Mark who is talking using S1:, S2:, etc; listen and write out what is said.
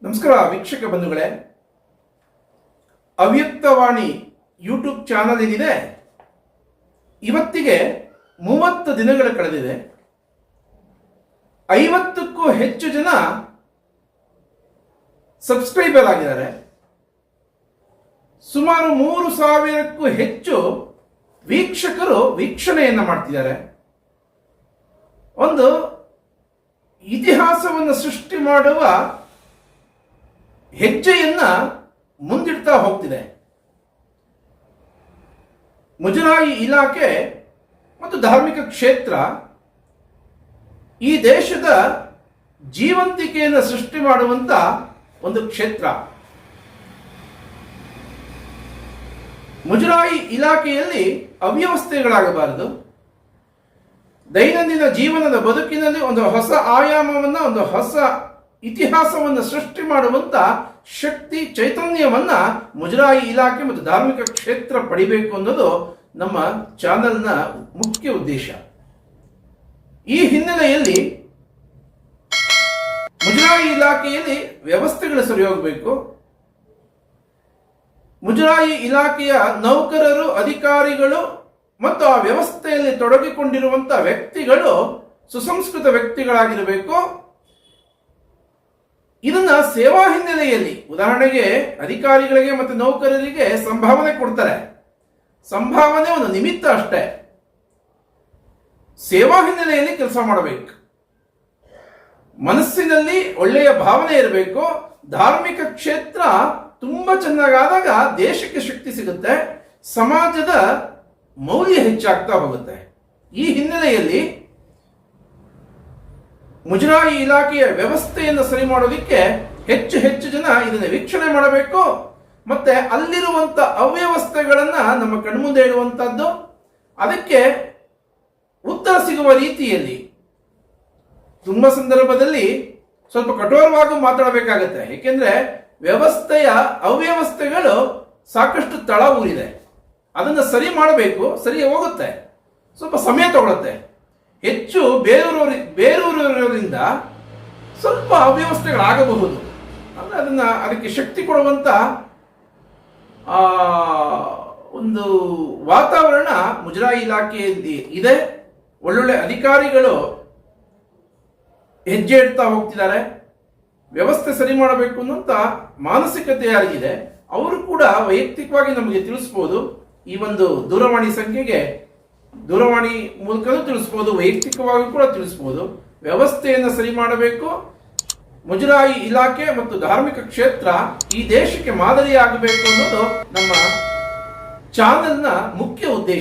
S1: ನಮಸ್ಕಾರ ವೀಕ್ಷಕ ಬಂಧುಗಳೇ, ಅವ್ಯಕ್ತವಾಣಿ ಯೂಟ್ಯೂಬ್ ಚಾನಲ್ ಏನಿದೆ, ಇವತ್ತಿಗೆ 30 ದಿನಗಳು ಕಳೆದಿದೆ. 50ಕ್ಕೂ ಹೆಚ್ಚು ಜನ ಸಬ್ಸ್ಕ್ರೈಬರ್ ಆಗಿದ್ದಾರೆ. ಸುಮಾರು 3000ಕ್ಕೂ ಹೆಚ್ಚು ವೀಕ್ಷಕರು ವೀಕ್ಷಣೆಯನ್ನು ಮಾಡ್ತಿದ್ದಾರೆ. ಒಂದು ಇತಿಹಾಸವನ್ನು ಸೃಷ್ಟಿ ಮಾಡುವ ಹೆಜ್ಜೆಯನ್ನ ಮುಂದಿಡ್ತಾ ಹೋಗ್ತಿದೆ. ಮುಜರಾಯಿ ಇಲಾಖೆ ಮತ್ತು ಧಾರ್ಮಿಕ ಕ್ಷೇತ್ರ ಈ ದೇಶದ ಜೀವಂತಿಕೆಯನ್ನು ಸೃಷ್ಟಿ ಮಾಡುವಂತ ಒಂದು ಕ್ಷೇತ್ರ. ಮುಜರಾಯಿ ಇಲಾಖೆಯಲ್ಲಿ ಅವ್ಯವಸ್ಥೆಗಳಾಗಬಾರದು. ದೈನಂದಿನ ಜೀವನದ ಬದುಕಿನಲ್ಲಿ ಒಂದು ಹೊಸ ಆಯಾಮವನ್ನ, ಒಂದು ಹೊಸ ಇತಿಹಾಸವನ್ನು ಸೃಷ್ಟಿ ಮಾಡುವಂತ ಶಕ್ತಿ, ಚೈತನ್ಯವನ್ನ ಮುಜರಾಯಿ ಇಲಾಖೆ ಮತ್ತು ಧಾರ್ಮಿಕ ಕ್ಷೇತ್ರ ಪಡಿಬೇಕು ಅನ್ನೋದು ನಮ್ಮ ಚಾನೆಲ್ನ ಮುಖ್ಯ ಉದ್ದೇಶ. ಈ ಹಿನ್ನೆಲೆಯಲ್ಲಿ ಮುಜರಾಯಿ ಇಲಾಖೆಯಲ್ಲಿ ವ್ಯವಸ್ಥೆಗಳು ಸರಿ ಹೋಗಬೇಕು. ಮುಜರಾಯಿ ಇಲಾಖೆಯ ನೌಕರರು, ಅಧಿಕಾರಿಗಳು ಮತ್ತು ಆ ವ್ಯವಸ್ಥೆಯಲ್ಲಿ ತೊಡಗಿಕೊಂಡಿರುವಂತಹ ವ್ಯಕ್ತಿಗಳು ಸುಸಂಸ್ಕೃತ ವ್ಯಕ್ತಿಗಳಾಗಿರಬೇಕು. ಇದನ್ನ ಸೇವಾ ಹಿನ್ನೆಲೆಯಲ್ಲಿ, ಉದಾಹರಣೆಗೆ ಅಧಿಕಾರಿಗಳಿಗೆ ಮತ್ತು ನೌಕರರಿಗೆ ಸಂಭಾವನೆ ಕೊಡ್ತಾರೆ. ಸಂಭಾವನೆ ಒಂದು ನಿಮಿತ್ತ ಅಷ್ಟೇ. ಸೇವಾ ಹಿನ್ನೆಲೆಯಲ್ಲಿ ಕೆಲಸ ಮಾಡಬೇಕು. ಮನಸ್ಸಿನಲ್ಲಿ ಒಳ್ಳೆಯ ಭಾವನೆ ಇರಬೇಕು. ಧಾರ್ಮಿಕ ಕ್ಷೇತ್ರ ತುಂಬಾ ಚೆನ್ನಾಗಾದಾಗ ದೇಶಕ್ಕೆ ಶಕ್ತಿ ಸಿಗುತ್ತೆ, ಸಮಾಜದ ಮೌಲ್ಯ ಹೆಚ್ಚಾಗ್ತಾ ಹೋಗುತ್ತೆ. ಈ ಹಿನ್ನೆಲೆಯಲ್ಲಿ ಮುಜರಾಯಿ ಇಲಾಖೆಯ ವ್ಯವಸ್ಥೆಯನ್ನು ಸರಿ ಮಾಡೋದಕ್ಕೆ ಹೆಚ್ಚು ಹೆಚ್ಚು ಜನ ಇದನ್ನು ವೀಕ್ಷಣೆ ಮಾಡಬೇಕು. ಮತ್ತೆ ಅಲ್ಲಿರುವಂತ ಅವ್ಯವಸ್ಥೆಗಳನ್ನ ನಮ್ಮ ಕಣ್ಮುಂದೆ ಇಡುವಂತದ್ದು, ಅದಕ್ಕೆ ಉತ್ತರ ಸಿಗುವ ರೀತಿಯಲ್ಲಿ ತುಂಬಾ ಸಂದರ್ಭದಲ್ಲಿ ಸ್ವಲ್ಪ ಕಠೋರವಾಗಿ ಮಾತಾಡಬೇಕಾಗತ್ತೆ. ಏಕೆಂದ್ರೆ ವ್ಯವಸ್ಥೆಯ ಅವ್ಯವಸ್ಥೆಗಳು ಸಾಕಷ್ಟು ತಳ ಊರಿದೆ. ಅದನ್ನು ಸರಿ ಮಾಡಬೇಕು. ಸರಿ ಹೋಗುತ್ತೆ, ಸ್ವಲ್ಪ ಸಮಯ ತಗೊಳುತ್ತೆ. ಹೆಚ್ಚು ಬೇರೂರಿರೋದ್ರಿಂದ ಸ್ವಲ್ಪ ಅವ್ಯವಸ್ಥೆಗಳಾಗಬಹುದು. ಅಂದ್ರೆ ಅದಕ್ಕೆ ಶಕ್ತಿ ಕೊಡುವಂತ ಒಂದು ವಾತಾವರಣ ಮುಜರಾಯಿ ಇಲಾಖೆಯಲ್ಲಿ ಇದೆ. ಒಳ್ಳೊಳ್ಳೆ ಅಧಿಕಾರಿಗಳು ಹೆಜ್ಜೆ ಇಡ್ತಾ ಹೋಗ್ತಿದ್ದಾರೆ. ವ್ಯವಸ್ಥೆ ಸರಿ ಮಾಡಬೇಕು ಅನ್ನೋಂತ ಮಾನಸಿಕತೆ ಯಾರಿಗಿದೆ ಅವರು ಕೂಡ ವೈಯಕ್ತಿಕವಾಗಿ ನಮಗೆ ತಿಳಿಸ್ಬೋದು. ಈ ಒಂದು ದೂರವಾಣಿ ಸಂಖ್ಯೆಗೆ ದೂರವಾಣಿ ಮೂಲಕನೂ ತಿಳಿಸ್ಬೋದು, ವೈಯಕ್ತಿಕವಾಗಿ ಕೂಡ ತಿಳಿಸ್ಬೋದು. ವ್ಯವಸ್ಥೆಯನ್ನು ಸರಿ ಮಾಡಬೇಕು. ಮುಜರಾಯಿ ಇಲಾಖೆ ಮತ್ತು ಧಾರ್ಮಿಕ ಕ್ಷೇತ್ರ ಈ ದೇಶಕ್ಕೆ ಮಾದರಿಯಾಗಬೇಕು ಅನ್ನೋದು ನಮ್ಮ ಚಾನೆಲ್ನ ಮುಖ್ಯ ಉದ್ದೇಶ.